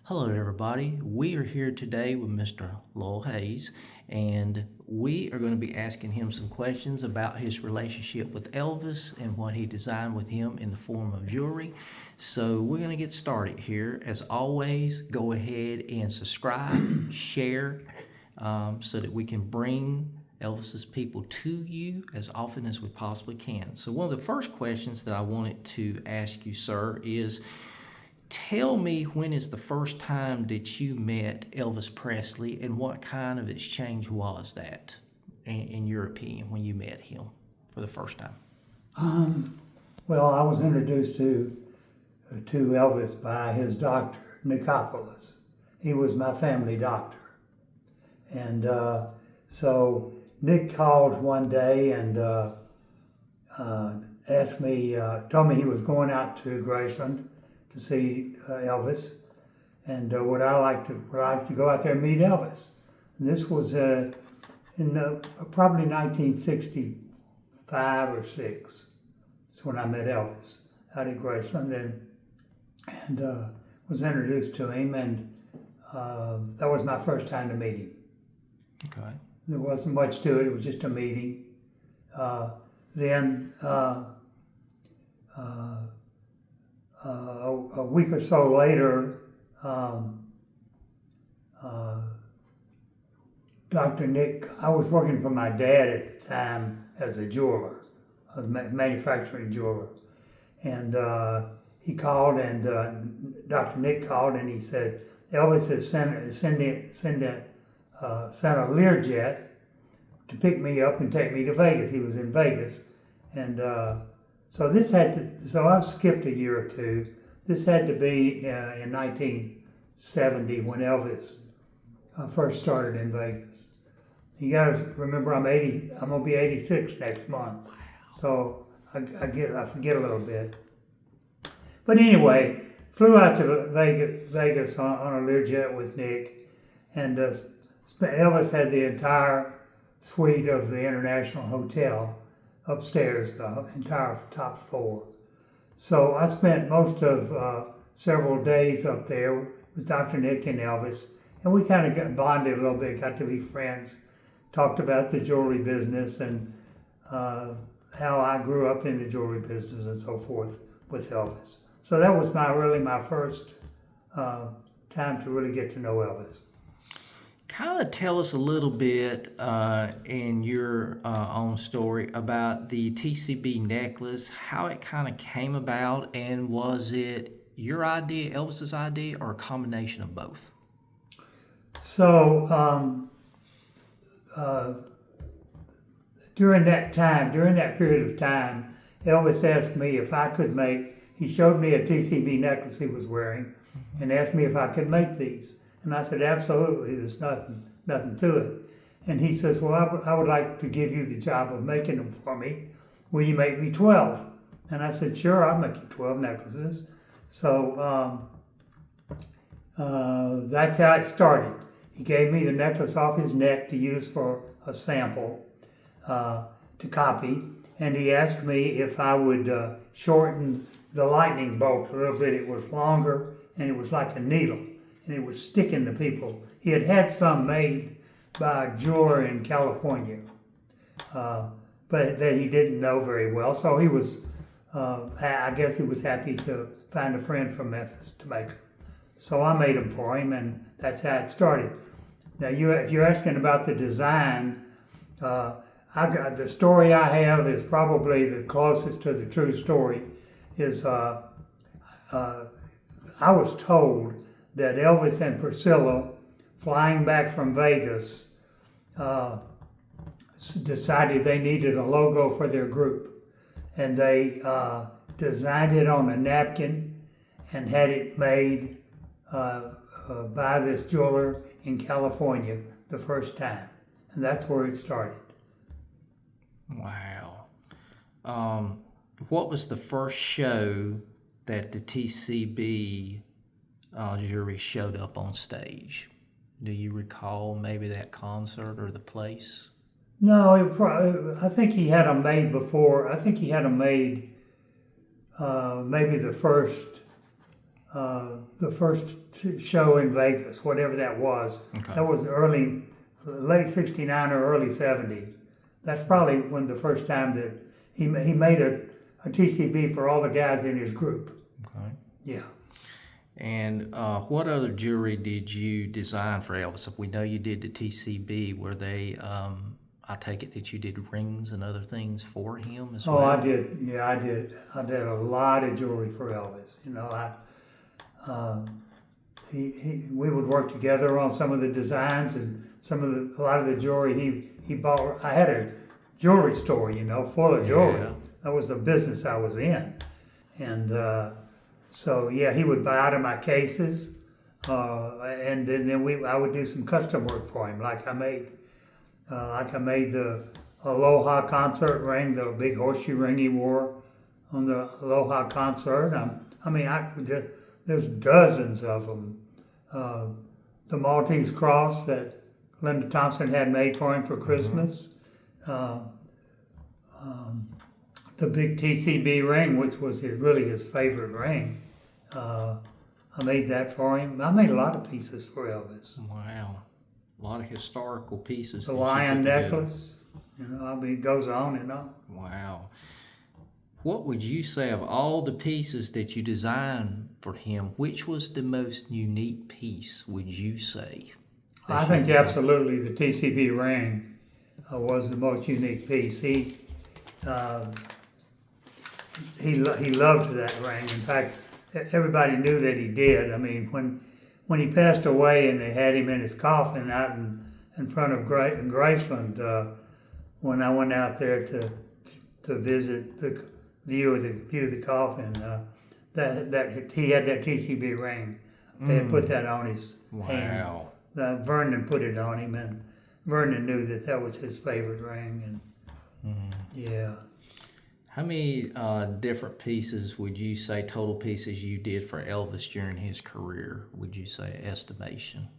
Hello, everybody. We are here today with Mr. Lowell Hays, and we are going to be asking him some questions about his relationship with Elvis and what he designed with him in the form of jewelry. So, we're going to get started here. As always, go ahead and subscribe, share, so that we can bring Elvis's people to you as often as we possibly can. So, one of the first questions that I wanted to ask you, sir, is tell me, when is the first time that you met Elvis Presley, and what kind of exchange was that, in your opinion, when you met him for the first time? Well, I was introduced to Elvis by his doctor, Nicopolis. He was my family doctor. And so Nick called one day and asked me, told me he was going out to Graceland to see Elvis, and would I like to go out there and meet Elvis? And this was in probably 1965 or six. That's when I met Elvis out at Graceland, and was introduced to him, and that was my first time to meet him. Okay. There wasn't much to it; it was just a meeting. Then. A week or so later, Dr. Nick, I was working for my dad at the time as a jeweler, a manufacturing jeweler. And he called, and Dr. Nick called, and he said, Elvis has sent a Learjet to pick me up and take me to Vegas. He was in Vegas. And so I've skipped a year or two. This had to be in 1970 when Elvis first started in Vegas. You guys remember I'm gonna be 86 next month. Wow. So I forget a little bit. But anyway, flew out to Vegas on a Learjet with Nick, and Elvis had the entire suite of the International Hotel upstairs, the entire top floor. So I spent most of several days up there with Dr. Nick and Elvis, and we kind of got bonded a little bit, got to be friends, talked about the jewelry business and how I grew up in the jewelry business and so forth with Elvis. So that was my first time to really get to know Elvis. Kind of tell us a little bit in your own story about the TCB necklace, how it kind of came about, and was it your idea, Elvis's idea, or a combination of both? So during that period of time, Elvis asked me if I could he showed me a TCB necklace he was wearing and asked me if I could make these. And I said, absolutely, there's nothing to it. And he says, well, I would like to give you the job of making them for me. Will you make me 12? And I said, sure, I'll make you 12 necklaces. So that's how it started. He gave me the necklace off his neck to use for a sample to copy. And he asked me if I would shorten the lightning bolt a little bit. It was longer, and it was like a needle, and it was sticking to people. He had some made by a jeweler in California, but that he didn't know very well. So he was, I guess he was happy to find a friend from Memphis to make them. So I made them for him, and that's how it started. Now, if you're asking about the design, the story I have is probably the closest to the true story. Is I was told that Elvis and Priscilla, flying back from Vegas, decided they needed a logo for their group. And they designed it on a napkin and had it made by this jeweler in California the first time. And that's where it started. Wow. What was the first show that the TCB jury showed up on stage? Do you recall maybe that concert or the place? No, I think he had them made before. I think he had them made maybe the first the first show in Vegas, whatever that was. Okay. That was late '69 or early '70. That's probably when the first time that he made a TCB for all the guys in his group. Okay. Yeah. And what other jewelry did you design for Elvis? We know you did the TCB. Were they, I take it that you did rings and other things for him as well? Oh, I did. Yeah, I did. I did a lot of jewelry for Elvis. You know, we would work together on some of the designs and a lot of the jewelry he bought. I had a jewelry store, you know, full of jewelry. Yeah. That was the business I was in, and so yeah, he would buy out of my cases, and then I would do some custom work for him. Like I made the Aloha concert ring, the big horseshoe ring he wore on the Aloha concert. There's dozens of them. The Maltese cross that Linda Thompson had made for him for Christmas. The big TCB ring, which was really his favorite ring. I made that for him. I made a lot of pieces for Elvis. Wow. A lot of historical pieces. The that you lion put together. necklace, you know, it goes on and on. Wow. What would you say of all the pieces that you designed for him, which was the most unique piece, would you say? I think absolutely the TCB ring was the most unique piece. He loved that ring. In fact, everybody knew that he did. I mean, when he passed away and they had him in his coffin out in front of Graceland, when I went out there to visit the view of the coffin, that he had that TCB ring. They had put that on his hand. Wow. Vernon put it on him, and Vernon knew that was his favorite ring. And yeah. How many different pieces would you say, total pieces you did for Elvis during his career, would you say, estimation?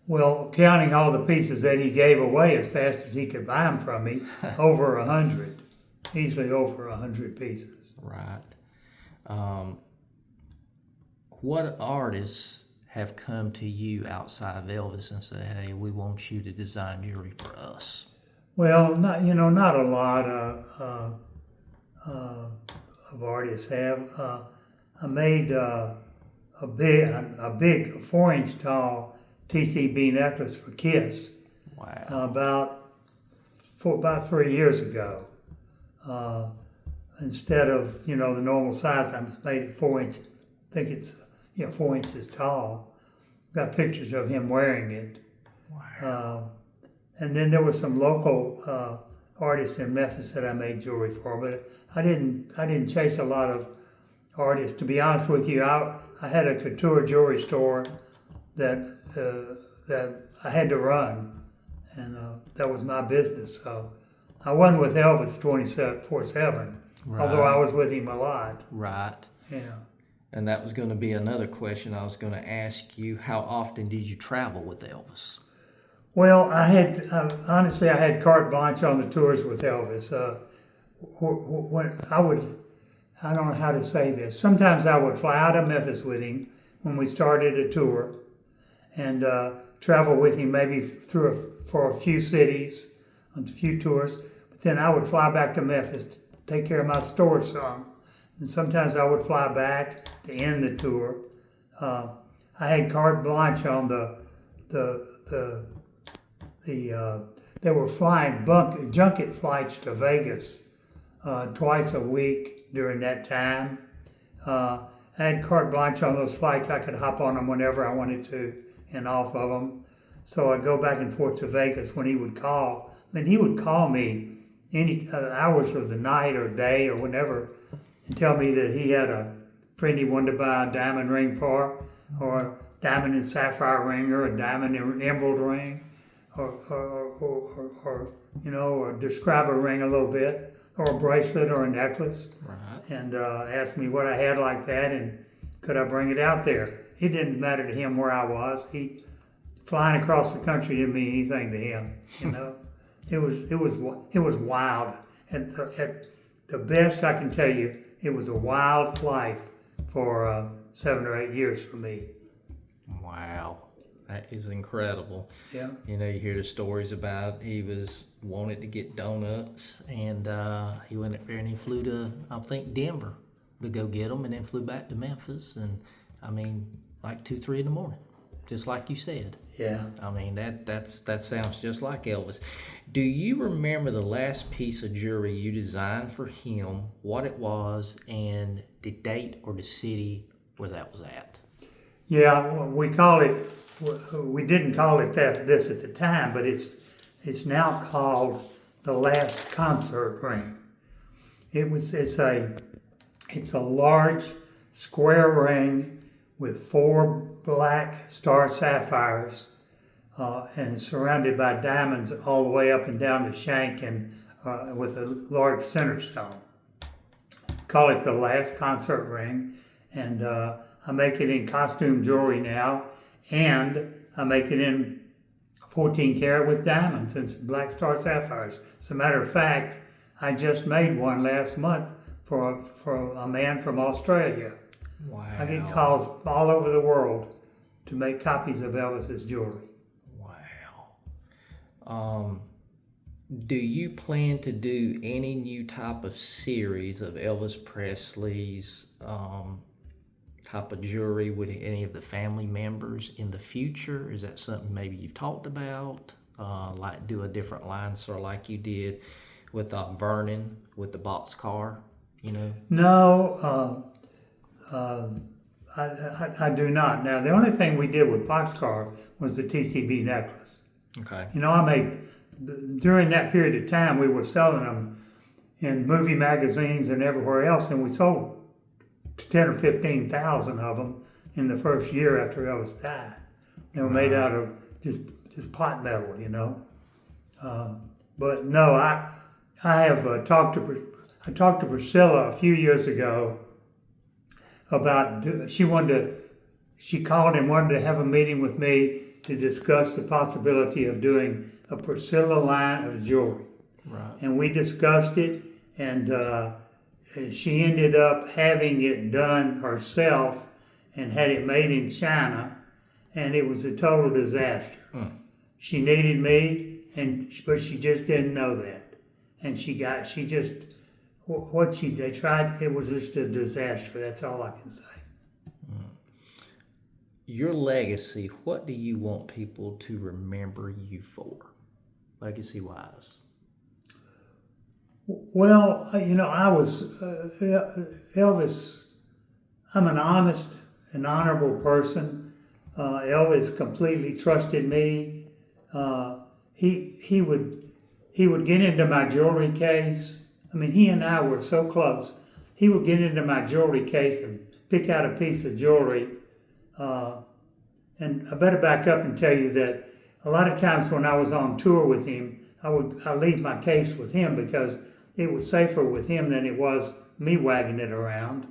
Well, counting all the pieces that he gave away as fast as he could buy them from me, over 100. Easily over 100 pieces. Right. What artists have come to you outside of Elvis and say, hey, we want you to design jewelry for us? Well, not a lot of artists have. I made a big 4-inch tall TCB necklace for Kiss. Wow. About 3 years ago. Instead of the normal size, I just made it 4 inch. I think it's 4 inches tall. Got pictures of him wearing it. Wow. And then there were some local artists in Memphis that I made jewelry for, but I didn't chase a lot of artists. To be honest with you, I had a couture jewelry store that I had to run, and that was my business. So I wasn't with Elvis 24/7, Right. although I was with him a lot. Right. Yeah. And that was going to be another question I was going to ask you. How often did you travel with Elvis? Well, honestly, I had carte blanche on the tours with Elvis. When I don't know how to say this. Sometimes I would fly out of Memphis with him when we started a tour, and travel with him maybe for a few cities, on a few tours. But then I would fly back to Memphis to take care of my store some. And sometimes I would fly back to end the tour. I had carte blanche on they were flying junket flights to Vegas twice a week during that time. I had carte blanche on those flights. I could hop on them whenever I wanted to and off of them. So I'd go back and forth to Vegas when he would call. I mean, he would call me any hours of the night or day or whenever and tell me that he had a friend he wanted to buy a diamond ring for, or a diamond and sapphire ring, or a diamond and emerald ring, or describe a ring a little bit, or a bracelet or a necklace. Right. And asked me what I had like that and could I bring it out there. It didn't matter to him where I was. Flying across the country didn't mean anything to him. It was wild. At the best I can tell you, it was a wild life for 7 or 8 years for me. Wow, that is incredible. Yeah. You know, you hear the stories about he wanted to get donuts, and he went up there and he flew to, I think, Denver to go get them, and then flew back to Memphis, and I mean, like 2, 3 in the morning, just like you said. Yeah. I mean, that sounds just like Elvis. Do you remember the last piece of jewelry you designed for him, what it was, and the date or the city where that was at? Yeah, we didn't call it this at the time, but it's now called the Last Concert Ring. It's a large square ring with 4 black star sapphires, and surrounded by diamonds all the way up and down the shank, and with a large center stone. Call it the Last Concert Ring, and I make it in costume jewelry now, and I make it in 14 karat with diamonds and black star sapphires. As a matter of fact, I just made one last month for a man from Australia. Wow. I get calls all over the world to make copies of Elvis's jewelry. Wow. Do you plan to do any new type of series of Elvis Presley's type of jewelry with any of the family members in the future? Is that something maybe you've talked about? Like do a different line, sort of like you did with Vernon with the boxcar, you know? No, I do not. Now, the only thing we did with boxcar was the TCB necklace. Okay. You know, during that period of time, we were selling them in movie magazines and everywhere else, and we sold 10 or 15,000 of them in the first year after Elvis died. They were made out of just pot metal, you know. But no, I have talked to Priscilla a few years ago about she called and wanted to have a meeting with me to discuss the possibility of doing a Priscilla line of jewelry. Right. And we discussed it, and she ended up having it done herself and had it made in China, and it was a total disaster. She needed me, but she just didn't know that. And they tried, it was just a disaster. That's all I can say. Your legacy, what do you want people to remember you for, legacy-wise? Well, you know, I was Elvis. I'm an honest and honorable person. Elvis completely trusted me. He would get into my jewelry case. I mean, he and I were so close. He would get into my jewelry case and pick out a piece of jewelry. And I better back up and tell you that a lot of times when I was on tour with him, I leave my case with him because it was safer with him than it was me wagging it around.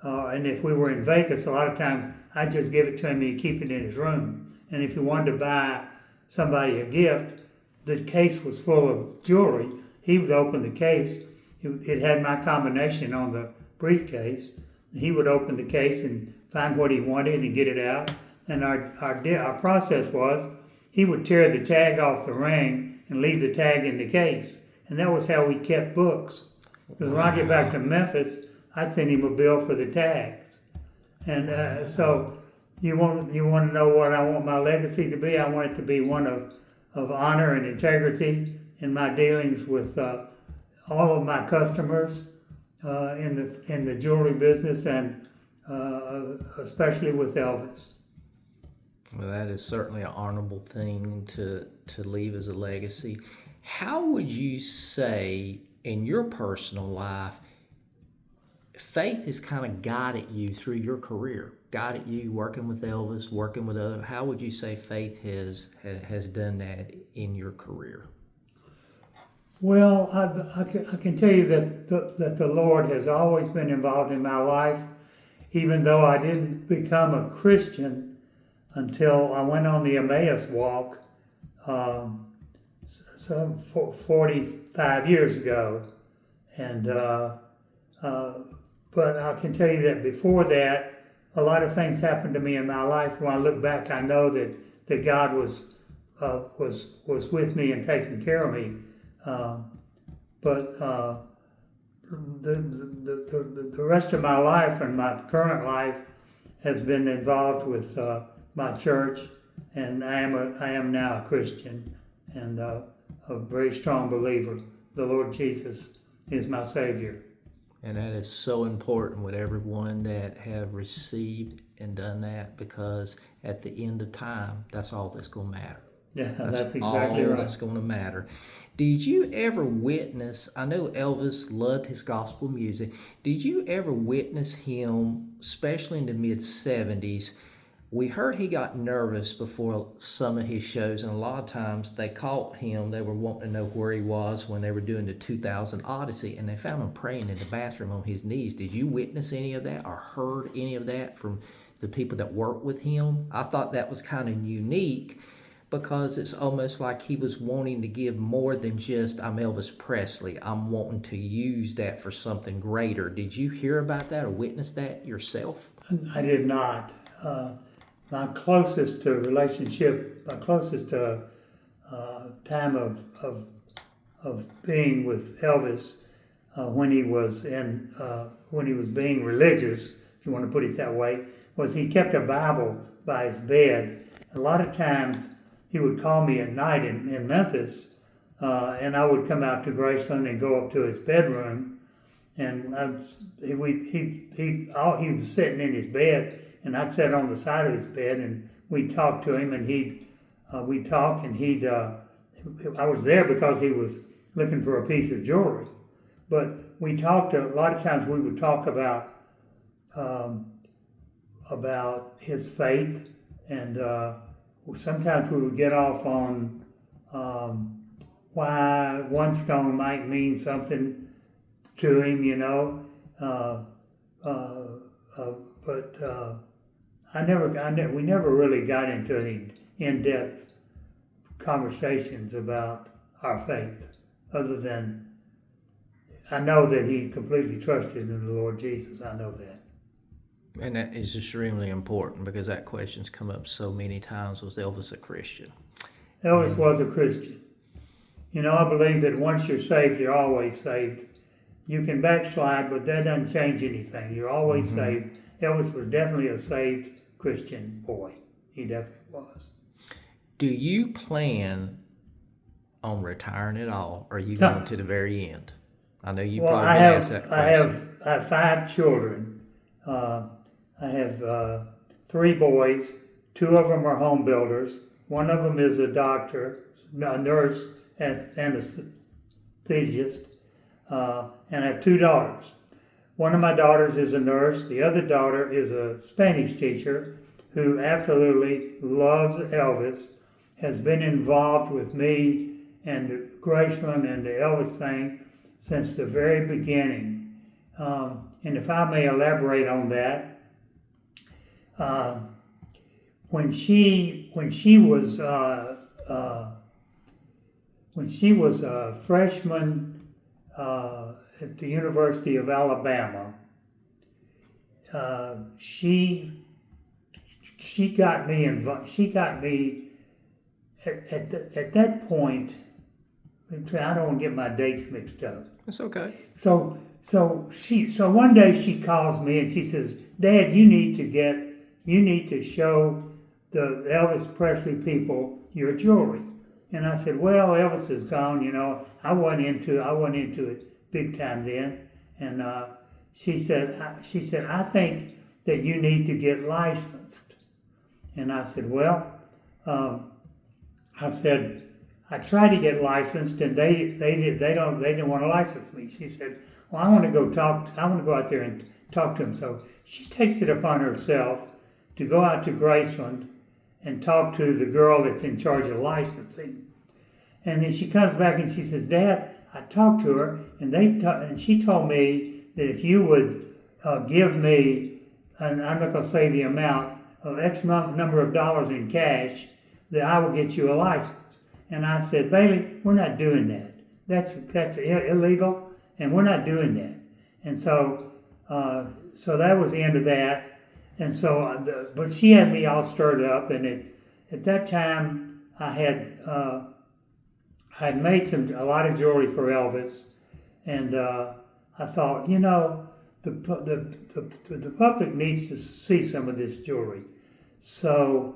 And if we were in Vegas, a lot of times I'd just give it to him and he'd keep it in his room. And if he wanted to buy somebody a gift, the case was full of jewelry. He would open the case. It had my combination on the briefcase. He would open the case and find what he wanted and get it out. And our process was he would tear the tag off the ring and leave the tag in the case. And that was how we kept books. Because when I get back to Memphis, I'd send him a bill for the tags. And so you want to know what I want my legacy to be? I want it to be one of honor and integrity in my dealings with all of my customers in the jewelry business, and especially with Elvis. Well, that is certainly an honorable thing to leave as a legacy. How would you say, in your personal life, faith has kind of guided you through your career, guided you working with Elvis, working with others? How would you say faith has done that in your career? Well, I can tell you that the Lord has always been involved in my life, even though I didn't become a Christian until I went on the Emmaus walk some 45 years ago. And but I can tell you that before that, a lot of things happened to me in my life. When I look back, I know that God was with me and taking care of me. But the rest of my life and my current life has been involved with my church, and I am now a Christian and a very strong believer. The Lord Jesus is my Savior. And that is so important with everyone that have received and done that, because at the end of time, that's all that's going to matter. Yeah, that's exactly all right. that's going to matter. Did you ever witness, I know Elvis loved his gospel music, did you ever witness him, especially in the mid-70s? We heard he got nervous before some of his shows, and a lot of times they caught him, they were wanting to know where he was when they were doing the 2000 Odyssey, and they found him praying in the bathroom on his knees. Did you witness any of that or heard any of that from the people that worked with him? I thought that was kind of unique, because it's almost like he was wanting to give more than just, I'm Elvis Presley. I'm wanting to use that for something greater. Did you hear about that or witness that yourself? I did not. My closest time of being with Elvis when he was being religious, if you want to put it that way, was he kept a Bible by his bed. A lot of times he would call me at night in Memphis, and I would come out to Graceland and go up to his bedroom, and he was sitting in his bed, and I'd sit on the side of his bed, and we'd talk to him, and we'd talk, and I was there because he was looking for a piece of jewelry, but we talked a lot of times. We would talk about his faith, and sometimes we would get off on why one stone might mean something to him, but we never really got into any in-depth conversations about our faith, other than I know that he completely trusted in the Lord Jesus. I know that. And that is extremely important, because that question's come up so many times. Was Elvis a Christian? Elvis was a Christian. I believe that once you're saved, you're always saved. You can backslide, but that doesn't change anything. You're always saved. Elvis was definitely a saved Christian boy. He definitely was. Do you plan on retiring at all, or are you going to the very end? I know you probably been asked that question. I have 5 children. I have 3 boys. 2 of them are home builders. One of them is a doctor, a nurse, anesthesiast, and I have 2 daughters. One of my daughters is a nurse. The other daughter is a Spanish teacher who absolutely loves Elvis, has been involved with me and Graceland and the Elvis thing since the very beginning. And if I may elaborate on that, when she was a freshman at the University of Alabama, she got me involved. She got me at that point. I don't want to get my dates mixed up. That's okay. So one day she calls me and she says, "Dad, you need to show the Elvis Presley people your jewelry." And I said, "Well, Elvis is gone, I wasn't into it big time then." And she said, "I think that you need to get licensed." And I said, "Well," I tried to get licensed, and they didn't want to license me. She said, "Well, I want to go out there and talk to him." So she takes it upon herself to go out to Graceland and talk to the girl that's in charge of licensing. And then she comes back and she says, "Dad, I talked to her, and she told me that if you would give me, and I'm not going to say the amount, of X number of dollars in cash, that I will get you a license." And I said, "Bailey, we're not doing that. That's illegal, and we're not doing that." And so So that was the end of that. And so, but she had me all stirred up, and at that time I had made a lot of jewelry for Elvis, and I thought, the public needs to see some of this jewelry. So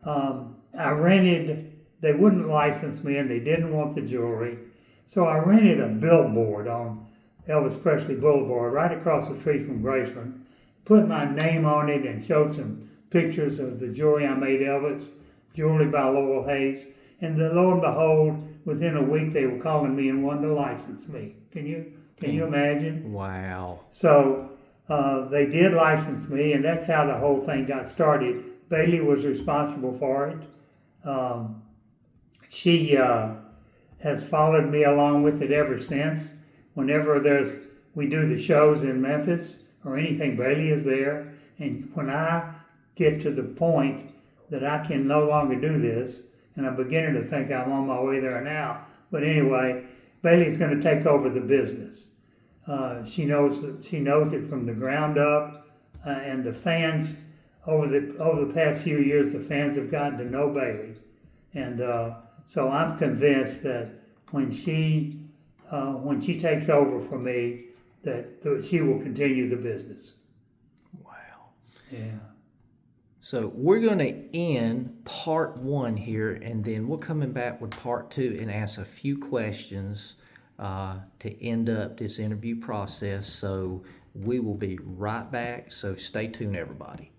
I rented. They wouldn't license me, and they didn't want the jewelry. So I rented a billboard on Elvis Presley Boulevard, right across the street from Graceland. Put my name on it and showed some pictures of the jewelry I made Elvis, jewelry by Lowell Hays. And lo and behold, within a week they were calling me and wanted to license me. Can you imagine? Wow. So they did license me, and that's how the whole thing got started. Bailey was responsible for it. She has followed me along with it ever since. Whenever we do the shows in Memphis or anything, Bailey is there. And when I get to the point that I can no longer do this, and I'm beginning to think I'm on my way there now, but anyway, Bailey's going to take over the business. She knows it from the ground up, and the fans over the past few years, the fans have gotten to know Bailey, and so I'm convinced that when she takes over for me, that she will continue the business. Wow. Yeah. So we're going to end part 1 here, and then we're coming back with part 2 and ask a few questions to end up this interview process. So we will be right back. So stay tuned, everybody.